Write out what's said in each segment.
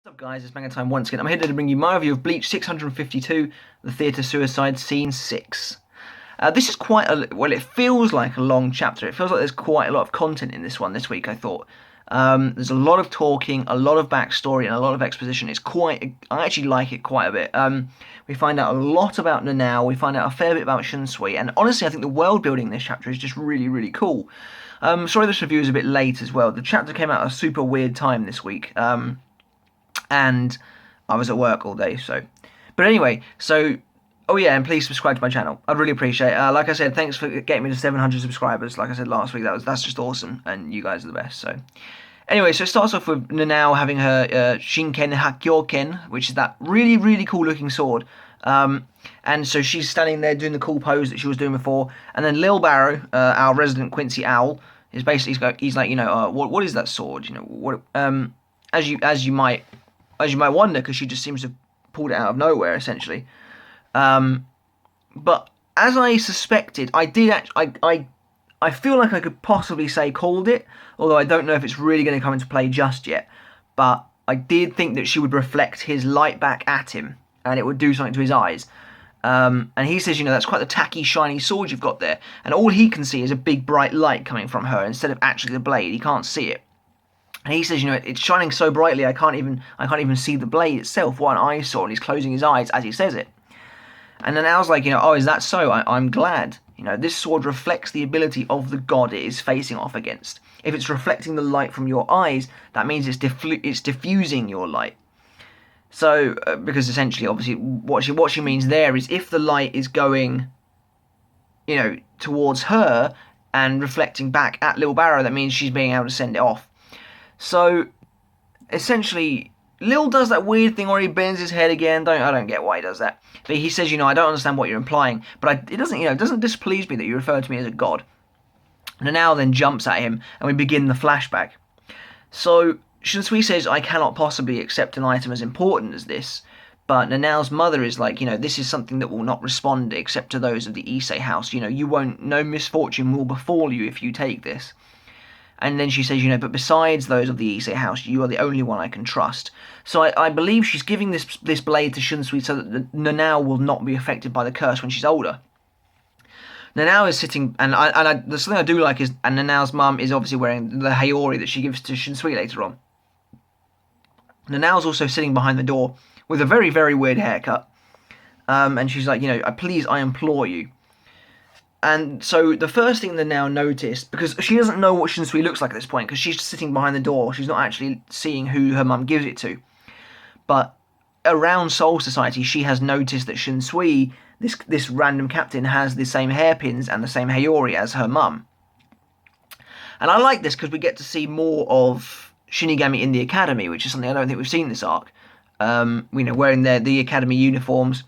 What's up guys, it's Manga time once again. I'm here to bring you my review of Bleach 652, the theatre suicide scene 6. This is quite a, well, it feels like a long chapter. It feels like there's quite a lot of content in this one this week, I thought. There's a lot of talking, a lot of backstory, and a lot of exposition. I actually like it quite a bit. We find out a lot about Nanao, we find out a fair bit about Shunsui, and honestly I think the world building in this chapter is just really, really cool. Sorry this review is a bit late as well. The chapter came out at a super weird time this week. And I was at work all day, so. But anyway, oh yeah, and please subscribe to my channel. I'd really appreciate it. Like I said, thanks for getting me to 700 subscribers. Like I said last week, that's just awesome, and you guys are the best. So, anyway, so it starts off with Nanao having her Shinken Hakyoken, which is that really, really cool looking sword. And so she's standing there doing the cool pose that she was doing before, and then Lil Barrow, our resident Quincy Owl, is basically he's like, what is that sword? What as you might wonder, because she just seems to have pulled it out of nowhere, essentially. But as I suspected, I feel like I could possibly say called it, although I don't know if it's really going to come into play just yet. But I did think that she would reflect his light back at him, and it would do something to his eyes. And he says, that's quite the tacky, shiny sword you've got there. And all he can see is a big, bright light coming from her instead of actually the blade. He can't see it. And he says, it's shining so brightly, I can't even see the blade itself. What an eyesore! And he's closing his eyes as he says it. And then Al's like, oh, is that so? I'm glad. This sword reflects the ability of the god it is facing off against. If it's reflecting the light from your eyes, that means it's diffusing your light. So, because essentially, obviously, what she means there is if the light is going, towards her and reflecting back at Lil Barrow, that means she's being able to send it off. So, essentially, Lil does that weird thing where he bends his head again. I don't get why he does that. But he says, I don't understand what you're implying. But it doesn't displease me that you refer to me as a god. Nanao then jumps at him, and we begin the flashback. So, Shunsui says, I cannot possibly accept an item as important as this. But Nanao's mother is like, this is something that will not respond except to those of the Issei house. No misfortune will befall you if you take this. And then she says, but besides those of the Issei house, you are the only one I can trust. So I believe she's giving this blade to Shunsui so that Nanao will not be affected by the curse when she's older. Nanao is sitting, and the something I do like is, and Nanao's mum is obviously wearing the Hayori that she gives to Shunsui later on. Nanao's also sitting behind the door with a very, very weird haircut. And she's like, please, I implore you. And so the first thing that Nanao noticed, because she doesn't know what Shunsui looks like at this point, because she's sitting behind the door, she's not actually seeing who her mum gives it to. But around Soul Society, she has noticed that Shunsui, this random captain, has the same hairpins and the same Hayori as her mum. And I like this because we get to see more of Shinigami in the academy, which is something I don't think we've seen this arc. Wearing the academy uniforms.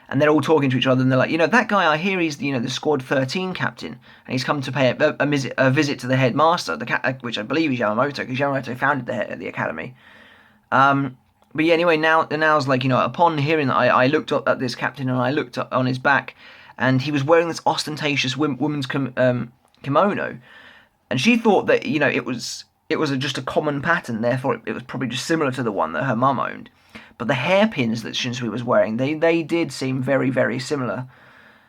And they're all talking to each other, and they're like, that guy, I hear he's, the Squad 13 captain, and he's come to pay a visit to the headmaster, which I believe is Yamamoto, because Yamamoto founded the academy. But yeah, anyway, Now's like, upon hearing that, I looked up at this captain, and I looked up on his back, and he was wearing this ostentatious woman's kimono, and she thought that, it was just a common pattern, therefore it was probably just similar to the one that her mum owned. But the hairpins that Shunsui was wearing, they did seem very, very similar.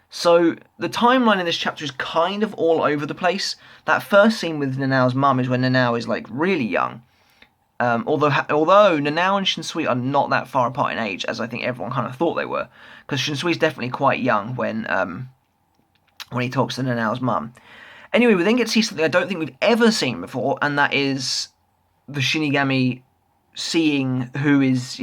So the timeline in this chapter is kind of all over the place. That first scene with Nanao's mum is when Nanao is like really young. Although Nanao and Shunsui are not that far apart in age, as I think everyone kind of thought they were, because Shunsui is definitely quite young when he talks to Nanao's mum. Anyway, we then get to see something I don't think we've ever seen before, and that is the Shinigami seeing who is,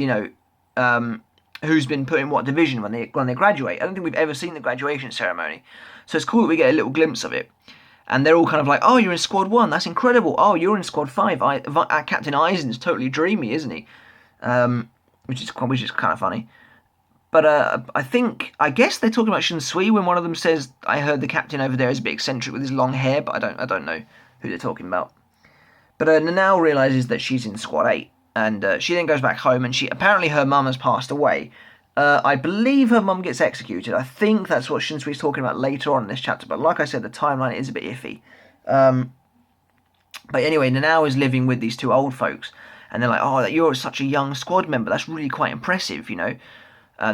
who's been put in what division when they graduate. I don't think we've ever seen the graduation ceremony. So it's cool that we get a little glimpse of it. And they're all kind of like, oh, you're in Squad 1, that's incredible. Oh, you're in Squad 5. Captain Aizen's totally dreamy, isn't he? Which is kind of funny. But I guess they're talking about Shunsui when one of them says, I heard the captain over there is a bit eccentric with his long hair, but I don't know who they're talking about. But Nanao realises that she's in Squad 8. And she then goes back home, and apparently her mum has passed away. I believe her mum gets executed. I think that's what Shinsui's talking about later on in this chapter. But like I said, the timeline is a bit iffy. But anyway, Nanao is living with these two old folks. and they're like, oh, you're such a young squad member, that's really quite impressive,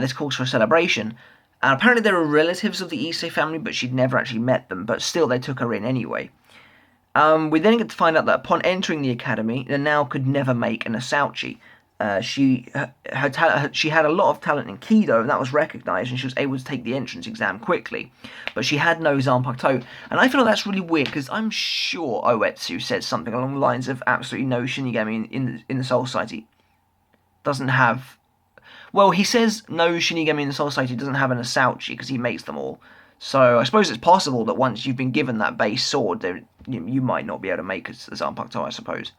this calls for a celebration. And apparently there are relatives of the Issei family, but she'd never actually met them, but still they took her in anyway. We then get to find out that upon entering the academy, Nanao could never make an Asauchi. She had a lot of talent in Kido, and that was recognised, and she was able to take the entrance exam quickly. But she had no Zanpakuto, and I feel like that's really weird, because I'm sure Uetsu said something along the lines of absolutely no Shinigami in the Soul Society doesn't have... Well, he says no Shinigami in the Soul Society doesn't have an Asauchi, because he makes them all. So I suppose it's possible that once you've been given that base sword, you might not be able to make a Zanpakuto, I suppose.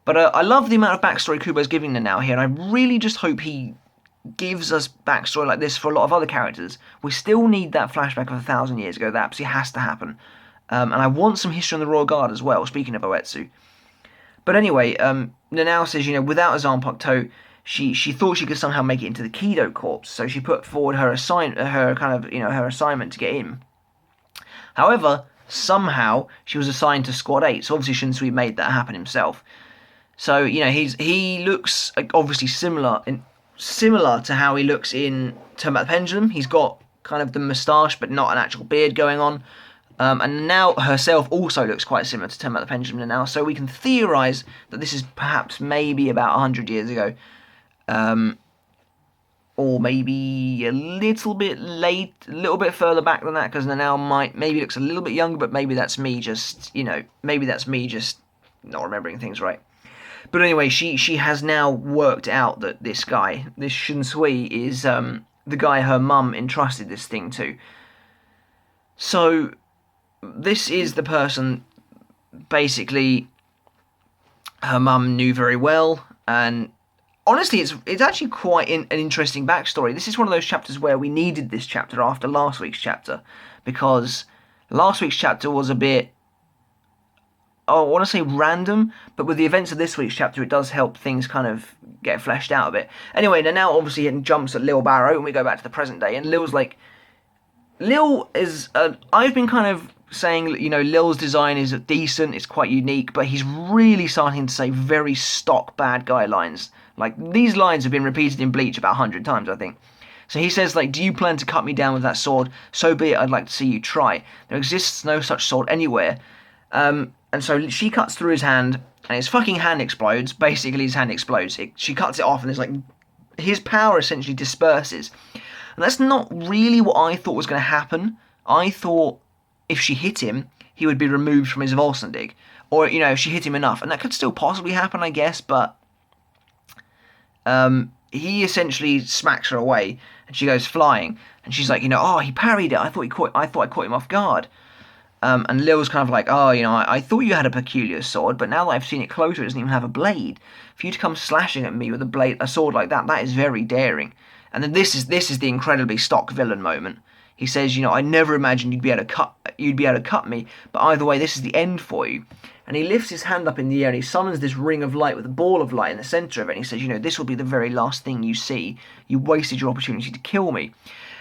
But I love the amount of backstory Kubo's giving Nanao here, and I really just hope he gives us backstory like this for a lot of other characters. We still need that flashback of 1,000 years ago. That absolutely has to happen. And I want some history on the Royal Guard as well, speaking of Uetsu. But anyway, Nanao says, without a Zanpakuto, she thought she could somehow make it into the Kido Corps, so she put forward her assignment to get in. However, somehow she was assigned to Squad 8, so obviously Shunsui made that happen himself. So, he looks obviously similar to how he looks in Turn Back the Pendulum. He's got kind of the moustache, but not an actual beard going on. And now herself also looks quite similar to Turn Back the Pendulum now. So we can theorise that this is perhaps maybe about 100 years ago. Or maybe a little bit late, a little bit further back than that, because Nanao maybe looks a little bit younger, but maybe that's me just, not remembering things right. But anyway, she has now worked out that this Shunsui, is the guy her mum entrusted this thing to. So, this is the person, basically, her mum knew very well, and honestly, it's actually quite an interesting backstory. This is one of those chapters where we needed this chapter after last week's chapter, because last week's chapter was a bit, I want to say random, but with the events of this week's chapter, it does help things kind of get fleshed out a bit. Anyway, now obviously it jumps at Lille Barrow, and we go back to the present day, and Lille is, I've been kind of saying, Lille's design is decent, it's quite unique, but he's really starting to say very stock bad guy lines. Like, these lines have been repeated in Bleach about 100 times, I think. So he says, do you plan to cut me down with that sword? So be it, I'd like to see you try. There exists no such sword anywhere. And so she cuts through his hand, and his fucking hand explodes. Basically, his hand explodes. She cuts it off, and it's his power essentially disperses. And that's not really what I thought was going to happen. I thought if she hit him, he would be removed from his Volsendig. Or, if she hit him enough. And that could still possibly happen, I guess, but he essentially smacks her away, and she goes flying. And she's like, oh, he parried it. I thought I caught him off guard. And Lil's kind of like, I thought you had a peculiar sword, but now that I've seen it closer, it doesn't even have a blade. For you to come slashing at me with a sword like that, that is very daring. And then this is the incredibly stock villain moment. He says, I never imagined you'd be able to cut me, but either way, this is the end for you. And he lifts his hand up in the air, and he summons this ring of light with a ball of light in the centre of it, and he says, this will be the very last thing you see. You wasted your opportunity to kill me.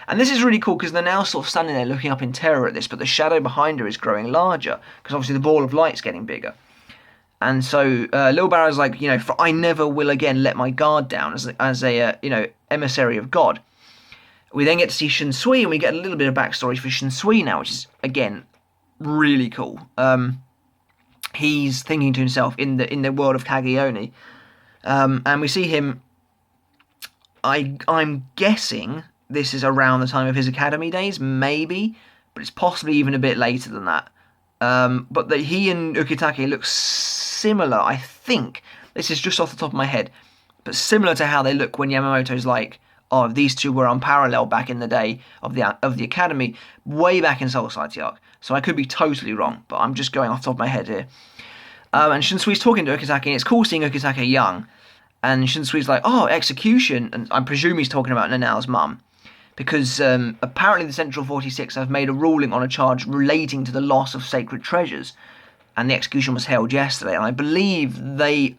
And this is really cool, because they're now sort of standing there looking up in terror at this, but the shadow behind her is growing larger, because obviously the ball of light's getting bigger. And so Lil Barrow's like, for I never will again let my guard down as a emissary of God. We then get to see Shunsui, and we get a little bit of backstory for Shunsui now, which is, again, really cool. He's thinking to himself in the world of Kageoni, and we see him. I'm guessing this is around the time of his academy days, maybe, but it's possibly even a bit later than that. But that he and Ukitake look similar, I think. This is just off the top of my head, but similar to how they look when Yamamoto's like, oh, these two were unparalleled back in the day of the academy, way back in Soul Society arc. So I could be totally wrong, but I'm just going off the top of my head here. And Shunsui's talking to Ukitake, and it's cool seeing Ukitake young. And Shunsui's like, oh, execution, and I presume he's talking about Nanao's mum. Because apparently the Central 46 have made a ruling on a charge relating to the loss of sacred treasures. And the execution was held yesterday. And I believe they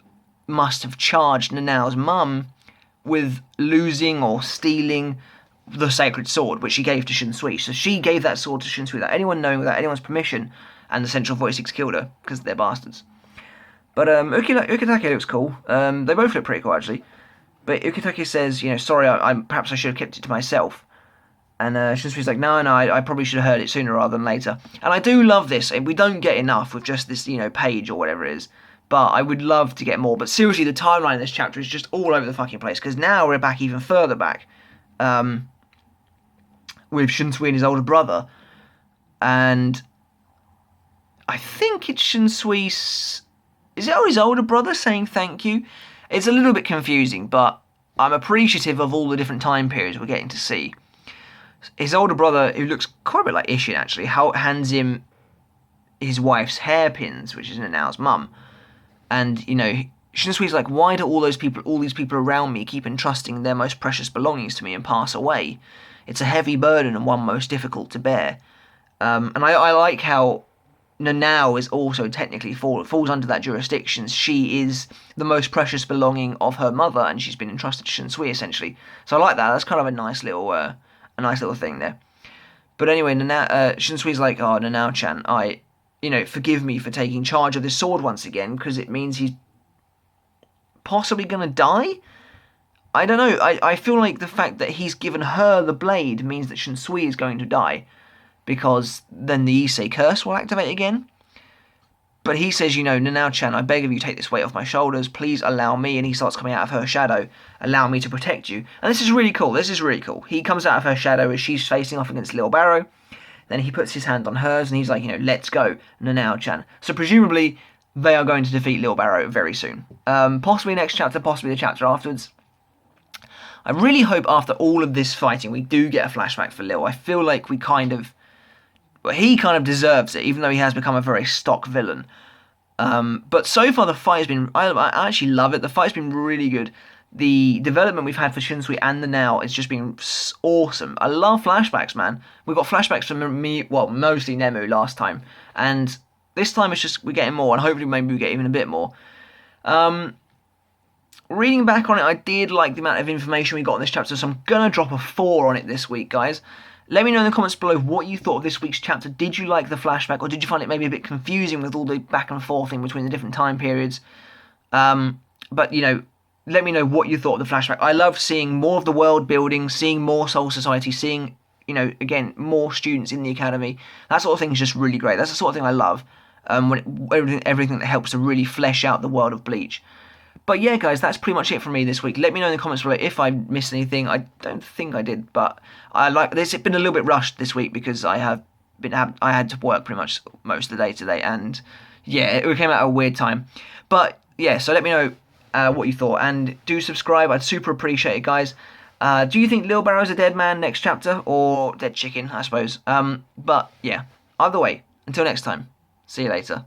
must have charged Nanao's mum with losing or stealing the sacred sword, which she gave to Shunsui. So she gave that sword to Shunsui without anyone knowing, without anyone's permission, and the Central 46 killed her, because they're bastards. But Ukitake looks cool. They both look pretty cool actually. But Ukitake says, sorry, perhaps I should have kept it to myself. And Shinsui's like, no, I probably should have heard it sooner rather than later. And I do love this. We don't get enough with just this, page or whatever it is. But I would love to get more. But seriously, the timeline in this chapter is just all over the fucking place. Because now we're back even further back. With Shunsui and his older brother. And I think it's Shinsui's... Is it his older brother saying thank you? It's a little bit confusing, but I'm appreciative of all the different time periods we're getting to see. His older brother, who looks quite a bit like Ishin actually, hands him his wife's hairpins, which is Nanao's mum. And, Shinsui's like, why do all these people around me keep entrusting their most precious belongings to me and pass away? It's a heavy burden and one most difficult to bear. And I like how Nanao is also technically falls under that jurisdiction. She is the most precious belonging of her mother, and she's been entrusted to Shunsui essentially. So I like that. That's kind of a nice little thing there. But anyway, Shinsui's like, oh, Nanao-chan, forgive me for taking charge of this sword once again, because it means he's possibly gonna die. I don't know. I feel like the fact that he's given her the blade means that Shunsui is going to die, because then the Issei curse will activate again. But he says, Nanao-chan, I beg of you, take this weight off my shoulders. Please allow me. And he starts coming out of her shadow. Allow me to protect you. And this is really cool. He comes out of her shadow as she's facing off against Lille Barrow. Then he puts his hand on hers and he's like, let's go, Nanao-chan. So presumably they are going to defeat Lille Barrow very soon. Possibly next chapter, possibly the chapter afterwards. I really hope after all of this fighting we do get a flashback for Lille. I feel like he kind of deserves it, even though he has become a very stock villain. But so far the fight has been... I actually love it. The fight's been really good. The development we've had for Shunsui and Nanao has just been awesome. I love flashbacks, man. We've got flashbacks from mostly Nemu last time. And this time we're getting more, and hopefully maybe we get even a bit more. Reading back on it, I did like the amount of information we got in this chapter, so I'm going to drop a 4 on it this week, guys. Let me know in the comments below what you thought of this week's chapter. Did you like the flashback, or did you find it maybe a bit confusing with all the back and forth in between the different time periods? But, let me know what you thought of the flashback. I love seeing more of the world building, seeing more Soul Society, seeing, again, more students in the academy. That sort of thing is just really great. That's the sort of thing I love. Everything that helps to really flesh out the world of Bleach. But yeah, guys, that's pretty much it from me this week. Let me know in the comments below if I missed anything. I don't think I did, but I like this. It's been a little bit rushed this week because I had to work pretty much most of the day today, and yeah, it came out at a weird time. But yeah, so let me know what you thought, and do subscribe. I'd super appreciate it, guys. Do you think Lille Barrow's a dead man next chapter, or dead chicken, I suppose? But yeah, either way, until next time, see you later.